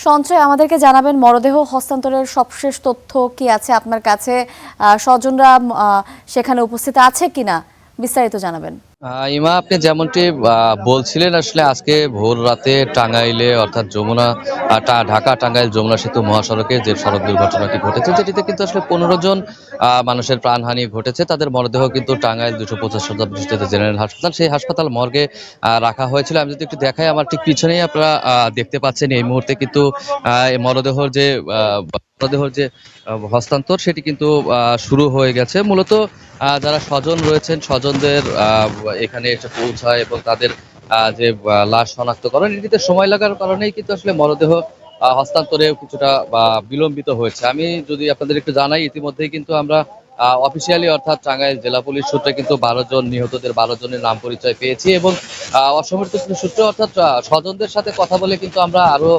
সঞ্চয় আমাদেরকে জানাবেন মরদেহ হস্তান্তরের সবশেষ তথ্য কি আছে আপনার কাছে? স্বজনরা সেখানে উপস্থিত আছে কিনা বিস্তারিত জানাবেন। ইমা, আপনি যেমনটি বলছিলেন, আসলে আজকে ভোর রাতে টাঙ্গাইলে অর্থাৎ যমুনা ঢাকা টাঙ্গাইল যমুনা সেতু মহাসড়কে যে সড়ক দুর্ঘটনাটি ঘটেছে, যেটিতে কিন্তু আসলে 15 জন মানুষের প্রাণহানি ঘটেছে। তাদের মরদেহ কিন্তু টাঙ্গাইল 250 শয্যাবিশিষ্ট জেনারেল হাসপাতাল, সেই হাসপাতাল মর্গে রাখা হয়েছিল। আমি যদি একটু দেখাই, আমার ঠিক পিছনেই আপনারা দেখতে পাচ্ছেন এই মুহূর্তে কিন্তু এই মরদেহর যে হস্তান্তর সেটি কিন্তু শুরু হয়ে গেছে। মূলত যারা স্বজন রয়েছেন, স্বজনদের এখানে এসে পৌঁছায় এবং তাদের যে লাশ শনাক্তকরণ, এটিতে সময় লাগার কারণেই কিন্তু আসলে মরদেহ হস্তান্তরে কিছুটা বিলম্বিত হয়েছে। আমি যদি আপনাদের একটু জানাই, ইতিমধ্যেই কিন্তু আমরা অফিসিয়ালি অর্থাৎ টাঙ্গাইল জেলা পুলিশ সূত্রে কিন্তু 12 জন নিহতদের 12 জনের নাম পরিচয় পেয়েছি এবং অসমর্থিত সূত্রে অর্থাৎ স্বজনদের সাথে কথা বলে কিন্তু আমরা আরো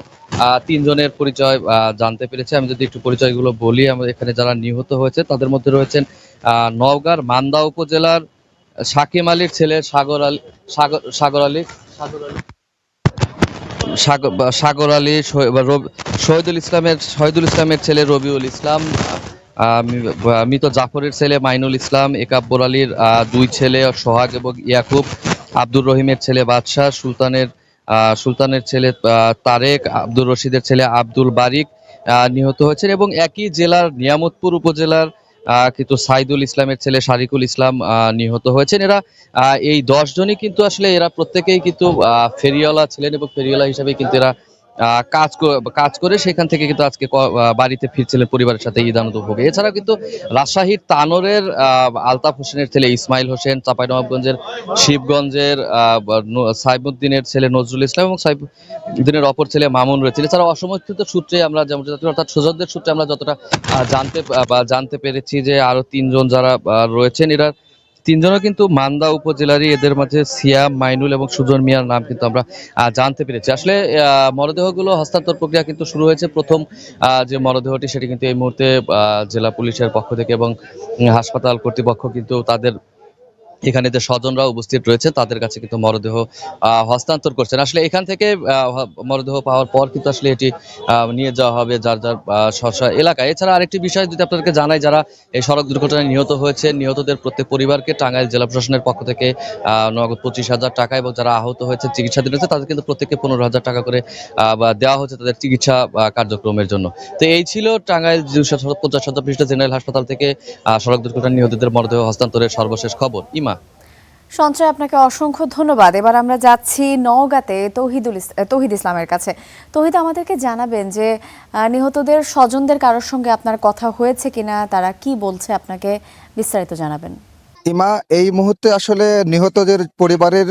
3 জনের পরিচয় জানতে পেরেছি। আমি যদি একটু পরিচয়গুলো বলি, আমাদের এখানে যারা নিহত হয়েছে তাদের মধ্যে রয়েছেন নওগাঁর মান্দা উপজেলার সাকিম আলীর ছেলে সাগর আলী সাগর আলী শহীদুল ইসলামের ছেলে রবিউল ইসলাম, মৃত জাফরের ছেলে মাইনুল ইসলাম, একাব্বর আলীর 2 ছেলে সোহাগ এবং ইয়াকুব, আব্দুর রহিমের ছেলে বাদশাহ, সুলতানের ছেলে তারেক, আব্দুর রশিদের ছেলে আব্দুল বারিক নিহত হয়েছেন এবং একই জেলার নিয়ামতপুর উপজেলার কিন্তু সাইদুল ইসলামের ছেলে শারিকুল ইসলাম নিহত হয়েছেন। এরা এই 10 জনই কিন্তু আসলে এরা প্রত্যেকেই কিন্তু ফেরিওয়ালা ছিলেন এবং ফেরিওয়ালা হিসাবে কিন্তু এরা কাজ করে সেখান থেকে কিন্তু আজকে বাড়িতে ফিরছিলেন পরিবারের সাথে ঈদ আনন্দ উপভোগে। এছাড়াও কিন্তু রাজশাহীর তানোরের আলতাফ হোসেনের ছেলে ইসমাইল হোসেন, চাঁপাইনবাবগঞ্জের শিবগঞ্জের সাইবুদ্দিনের ছেলে নজরুল ইসলাম এবং সাইবুদ্দিনের অপর ছেলে মামুন রয়েছে। এছাড়াও অসমর্থিত সূত্রে আমরা যেমন অর্থাৎ সুজনদের সূত্রে আমরা যতটা জানতে পেরেছি যে আরো 3 জন যারা রয়েছেন, এরা 3 জনও কিন্তু মান্দা উপজেলারই। এদের মাঝে সিয়াম, মাইনুল এবং সুজন মিয়ার নাম কিন্তু আমরা জানতে পেরেছি। আসলে মরদেহগুলো হস্তান্তর প্রক্রিয়া কিন্তু শুরু হয়েছে। প্রথম যে মরদেহটি সেটি কিন্তু এই মুহূর্তে জেলা পুলিশের পক্ষ থেকে এবং হাসপাতাল কর্তৃপক্ষ কিন্তু তাদের এখানে যে স্বজনরা উপস্থিত রয়েছে তাদের কাছে কিন্তু মরদেহ হস্তান্তর করছেন। আসলে এখান থেকে মরদেহ পাওয়ার পর কিন্তু আসলে এটি নিয়ে যাওয়া হবে যার যার স্ব এলাকায়। এছাড়া আরেকটি বিষয় যদি আপনাদেরকে জানাই, যারা এই সড়ক দুর্ঘটনায় নিহত হয়েছে, নিহতদের প্রত্যেক পরিবারকে টাঙ্গাইল জেলা প্রশাসনের পক্ষ থেকে নগদ 25,000 টাকা এবং যারা আহত হয়েছে চিকিৎসাধীন রয়েছে তাদের কিন্তু প্রত্যেককে 15,000 টাকা করে দেওয়া হচ্ছে তাদের চিকিৎসা কার্যক্রমের জন্য। তো এই ছিল টাঙ্গাইল 250 শয্যাবিশিষ্ট জেনারেল হাসপাতাল থেকে সড়ক দুর্ঘটনায় নিহতদের মরদেহ হস্তান্তরের সর্বশেষ খবর। ইমা। সঞ্চয়, আপনাকে অসংখ্য ধন্যবাদ। এবার আমরা যাচ্ছি নওগাঁতে তৌহিদ ইসলামের কাছে। তৌহিদ, আমাদেরকে জানাবেন যে নিহতদের স্বজনদের কারোর সঙ্গে আপনার কথা হয়েছে কিনা, তারা কি বলছে আপনাকে বিস্তারিত জানাবেন। ইমা, এই মুহূর্তে আসলে নিহতদের পরিবারের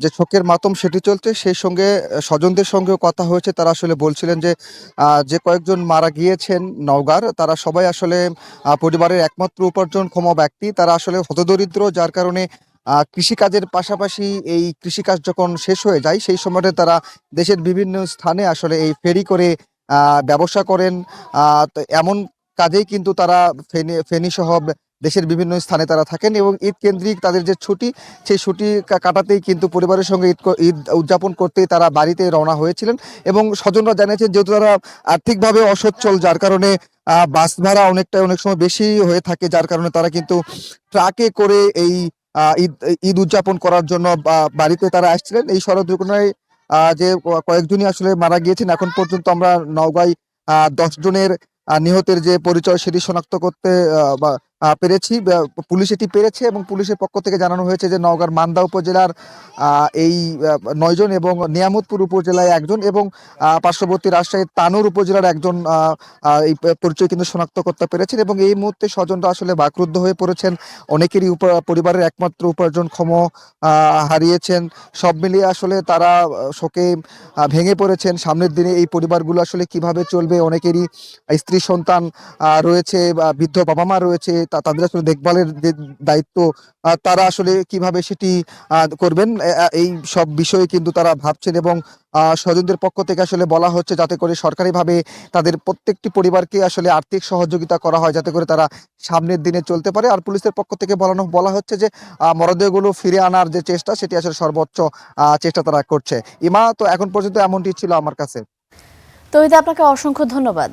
যে শোকের মাতম সেটি চলছে, সেই সঙ্গে স্বজনদের সঙ্গেও কথা হয়েছে। তারা আসলে বলছিলেন যে যে কয়েকজন মারা গিয়েছেন নওগাঁর, তারা সবাই আসলে পরিবারের একমাত্র উপার্জনক্ষম ব্যক্তি। তারা আসলে হতদরিদ্র, যার কারণে কৃষিকাজের পাশাপাশি এই কৃষিকাজ যখন শেষ হয়ে যায় সেই সময়তে তারা দেশের বিভিন্ন স্থানে আসলে এই ফেরি করে ব্যবসা করেন। তো এমন কাজেই কিন্তু তারা ফেনী সহ দেশের বিভিন্ন স্থানে তারা থাকেন এবং ঈদ কেন্দ্রিক তাদের যে ছুটি, সেই ছুটি কাটাতেই কিন্তু পরিবারের সঙ্গে ঈদ উদযাপন করতেই তারা বাড়িতে রওনা হয়েছিলেন। এবং স্বজনরা জানিয়েছেন যেহেতু তারা আর্থিকভাবে অসচ্ছল, যার কারণে বাস ভাড়া অনেক সময় বেশি হয়ে থাকে, যার কারণে তারা কিন্তু ট্রাকে করে এই ঈদ ঈদ উদযাপন করার জন্য বাড়িতে তারা আসছিলেন। এই সড়ক দুর্ঘটনায় যে কয়েকজনই আসলে মারা গিয়েছেন, এখন পর্যন্ত আমরা নওগাঁয় 10 জনের নিহতের যে পরিচয় সেটি শনাক্ত করতে পেরেছি। পুলিশ এটি পেরেছে এবং পুলিশের পক্ষ থেকে জানানো হয়েছে যে নওগাঁর মান্দা উপজেলার এই 9 জন এবং নিয়ামতপুর উপজেলায় 1 জন এবং পার্শ্ববর্তী রাজশাহীর তানোর উপজেলার 1 জন এই পরিচয় কিন্তু শনাক্ত করতে পেরেছেন। এবং এই মুহূর্তে স্বজনরা আসলে বাকরুদ্ধ হয়ে পড়েছেন। অনেকেরই পরিবারের একমাত্র উপার্জনক্ষম হারিয়েছেন। সব মিলিয়ে আসলে তারা শোকে ভেঙে পড়েছেন। সামনের দিনে এই পরিবারগুলো আসলে কিভাবে চলবে, অনেকেরই স্ত্রী সন্তান রয়েছে, বৃদ্ধ বাবা মা রয়েছে, তাদের আসলে দেখভালের যে দায়িত্ব তারা আসলে কিভাবে সেটি করবেন, এই সব বিষয়ে কিন্তু তারা ভাবছেন। এবং স্বজনদের পক্ষ থেকে আসলে বলা হচ্ছে যাতে করে সরকারিভাবে তাদের প্রত্যেকটি পরিবারকে আসলে আর্থিক সহযোগিতা করা হয়, যাতে করে তারা সামনের দিনে চলতে পারে। আর পুলিশের পক্ষ থেকে বলা হচ্ছে যে মরদেহগুলো ফিরে আনার যে চেষ্টা সেটি আসলে সর্বোচ্চ চেষ্টা তারা করছে। ইমা, তো এখন পর্যন্ত এমনটি ছিল আমার কাছে। তৌহিদ, আপনাকে অসংখ্য ধন্যবাদ।